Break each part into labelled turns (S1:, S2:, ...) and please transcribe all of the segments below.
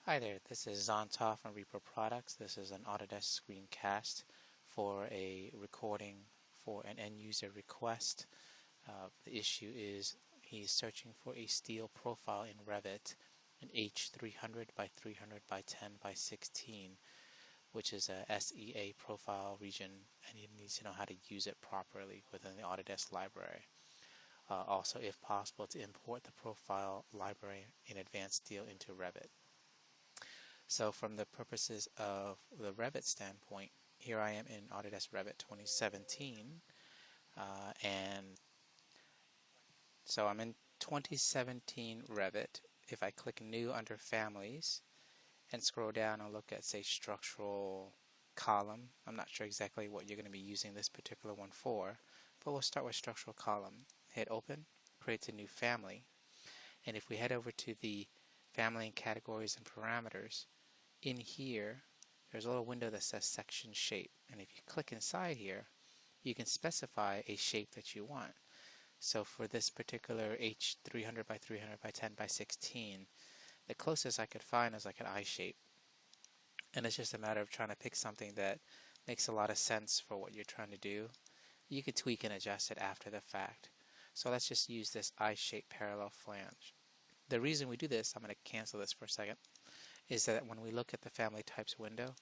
S1: Hi there, this is Zontov from Repo Products. This is an Autodesk screencast for a recording for an end user request. The issue is he's searching for a steel profile in Revit, an H300 by 300 by 10 by 16, which is a SEA profile region, and he needs to know how to use it properly within the Autodesk library. Also, if possible, to import the profile library in Advanced Steel into Revit. So from the purposes of the Revit standpoint, here I am in Autodesk Revit 2017, and so I'm in 2017 Revit. If I click New under Families and scroll down and look at, say, Structural Column, I'm not sure exactly what you're going to be using this particular one for, but we'll start with Structural Column. Hit Open, creates a new family, and if we head over to the Family and Categories and Parameters, in here, there's a little window that says Section Shape, and if you click inside here, you can specify a shape that you want. So for this particular H300 by 300 by 10 by 16, the closest I could find is like an I shape, and it's just a matter of trying to pick something that makes a lot of sense for what you're trying to do. You can tweak and adjust it after the fact. So let's just use this I shape parallel flange. The reason we do this, I'm going to cancel this for a second, is that when we look at the Family Types window,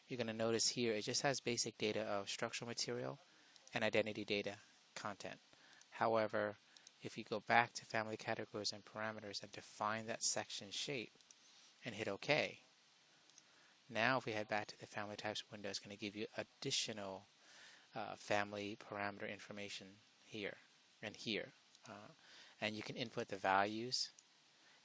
S1: you're going to notice here it just has basic data of structural material and identity data content. However, if you go back to Family Categories and Parameters and define that section shape and hit OK, now if we head back to the Family Types window, it's going to give you additional family parameter information here and here. And you can input the values,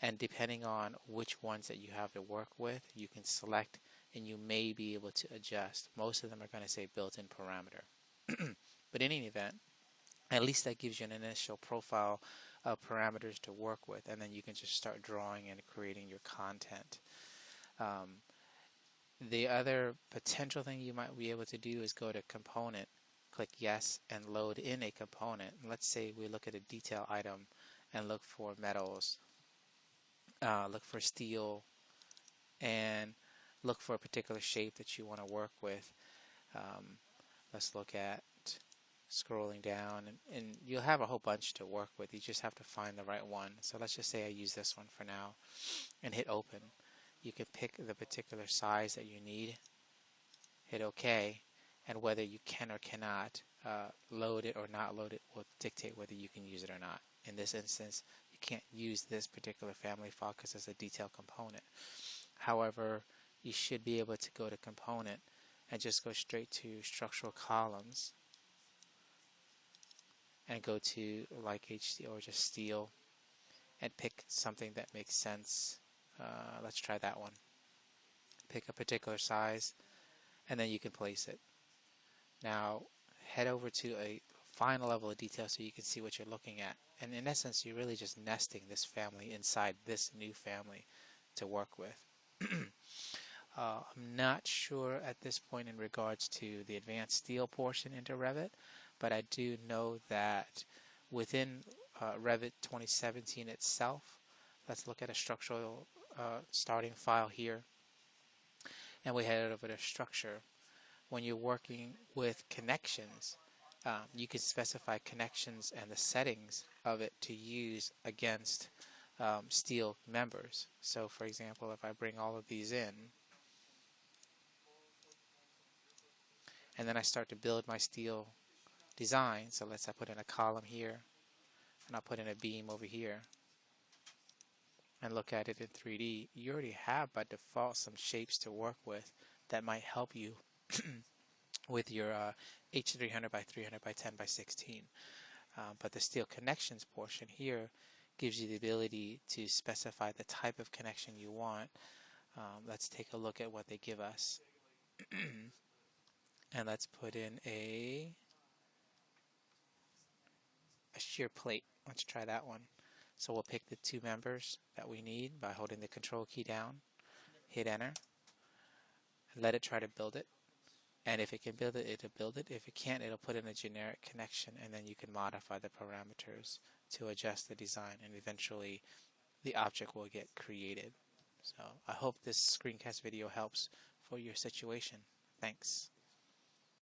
S1: and depending on which ones that you have to work with, you can select and you may be able to adjust. Most of them are going to say built-in parameter. But in any event, at least that gives you an initial profile of parameters to work with, and then you can just start drawing and creating your content. The other potential thing you might be able to do is go to Component, click Yes, and load in a component. And let's say we look at a detail item and look for metals, look for steel, and look for a particular shape that you want to work with. Let's look at scrolling down, and you'll have a whole bunch to work with. You just have to find the right one. So let's just say I use this one for now and hit Open. You can pick the particular size that you need, hit OK, and whether you can or cannot load it or not load it will dictate whether you can use it or not. In this instance, you can't use this particular family file because it's a detail component. However, you should be able to go to Component and just go straight to Structural Columns and go to like HD or just Steel and pick something that makes sense. Let's try that one. Pick a particular size, and then you can place it. Now head over to a final level of detail so you can see what you're looking at. And in essence, you're really just nesting this family inside this new family to work with. I'm not sure at this point in regards to the advanced steel portion into Revit, but I do know that within Revit 2017 itself, let's look at a structural starting file here, and we head over to structure. When you're working with connections, you can specify connections and the settings of it to use against steel members. So for example, if I bring all of these in and then I start to build my steel design, so let's I put in a column here and I'll put in a beam over here and look at it in 3D, you already have by default some shapes to work with that might help you with your H300 by 300 by 10 by 16. But the steel connections portion here gives you the ability to specify the type of connection you want. Let's take a look at what they give us. And let's put in a shear plate. Let's try that one. So we'll pick the two members that we need by holding the control key down, hit enter, let it try to build it. And if it can build it, it'll build it. If it can't, it'll put in a generic connection, and then you can modify the parameters to adjust the design, and eventually the object will get created. So I hope this screencast video helps for your situation. Thanks.